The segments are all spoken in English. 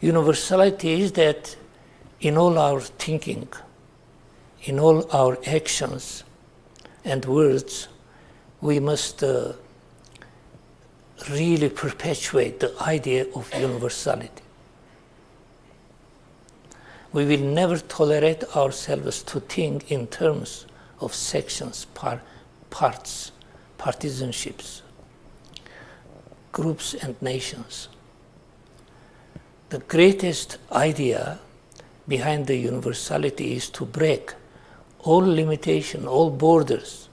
Universality is that in all our thinking, in all our actions and words, we must really perpetuate the idea of universality. We will never tolerate ourselves to think in terms of sections, parts, partisanships, groups and nations. The greatest idea behind the universality is to break all limitation, all borders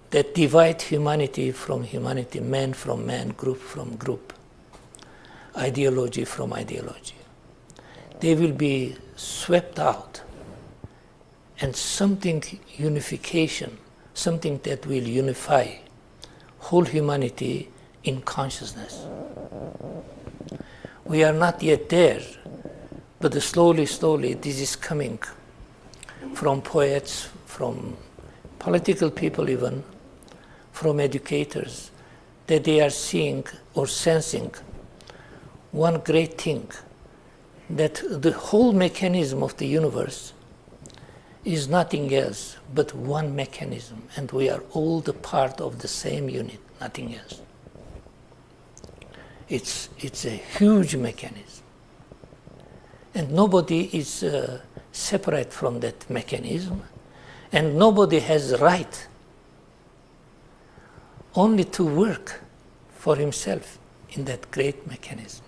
that divide humanity from humanity, man from man, group from group, ideology from ideology. They will be swept out, and something unification, something that will unify whole humanity in consciousness. We are not yet there, but slowly, slowly this is coming from poets, from political people even, from educators, that they are seeing or sensing one great thing, that the whole mechanism of the universe is nothing else but one mechanism, and we are all the part of the same unit, nothing else. It's a huge mechanism, and nobody is separate from that mechanism, and nobody has right only to work for himself in that great mechanism.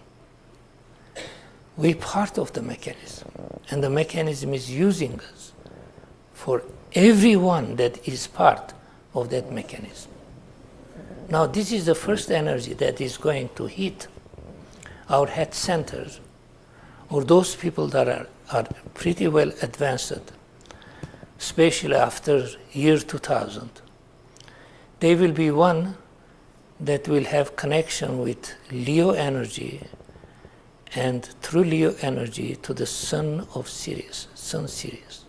We're part of the mechanism, and the mechanism is using us for everyone that is part of that mechanism. Now, this is the first energy that is going to hit our head centers, or those people that are pretty well advanced, especially after year 2000. They will be one that will have connection with Leo energy, and through Leo energy to the sun of Sirius, sun Sirius.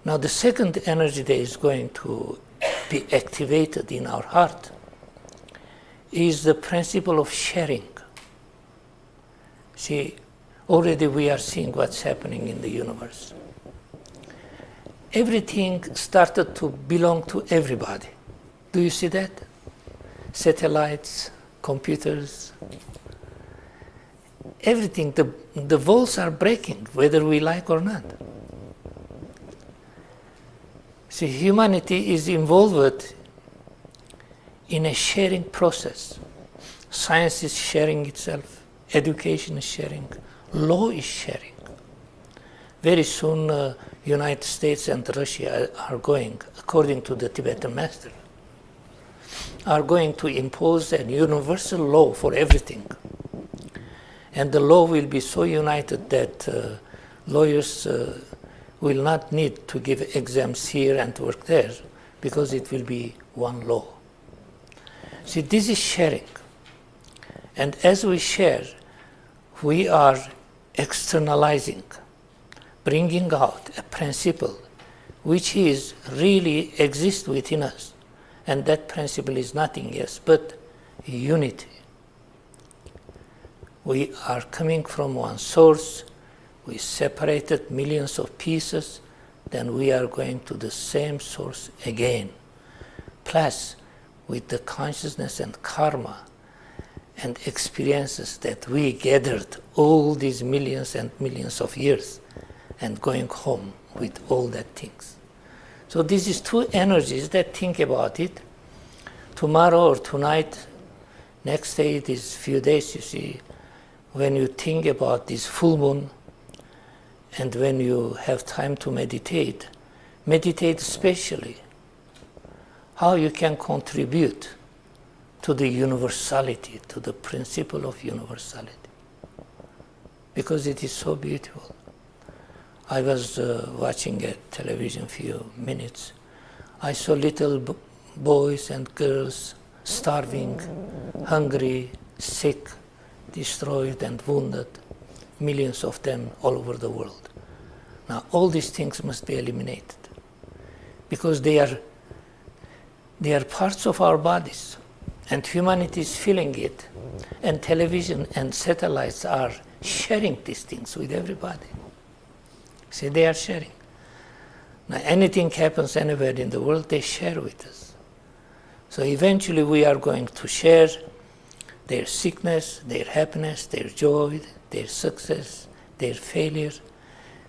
Now the second energy that is going to be activated in our heart is the principle of sharing. See, already we are seeing what's happening in the universe. Everything started to belong to everybody. Do you see that? Satellites, computers, everything, the walls are breaking, whether we like or not. See, humanity is involved in a sharing process. Science is sharing itself, education is sharing, law is sharing. Very soon, United States and Russia are going, according to the Tibetan master, are going to impose a universal law for everything. And the law will be so united that lawyers will not need to give exams here and work there, because it will be one law. See, this is sharing. And as we share, we are externalizing, bringing out a principle which is really exists within us. And that principle is nothing else but unity. We are coming from one source. We separated millions of pieces, then we are going to the same source again. Plus, with the consciousness and karma and experiences that we gathered all these millions and millions of years, and going home with all that things. So this is two energies that think about it. Tomorrow or tonight, next day, these few days, you see, when you think about this full moon, and when you have time to meditate, meditate especially how you can contribute to the universality, to the principle of universality. Because it is so beautiful. I was watching a television few minutes. I saw little boys and girls starving, hungry, sick, destroyed and wounded, millions of them all over the world. Now all these things must be eliminated, because they are parts of our bodies, And humanity is feeling it. And television and satellites are sharing these things with everybody. See, they are sharing. Now, anything happens anywhere in the world, they share with us. So eventually we are going to share their sickness, their happiness, their joy, their success, their failure.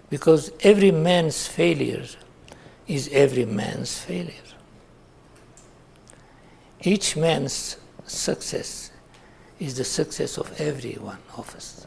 Because every man's failure is every man's failure. Each man's success is the success of every one of us.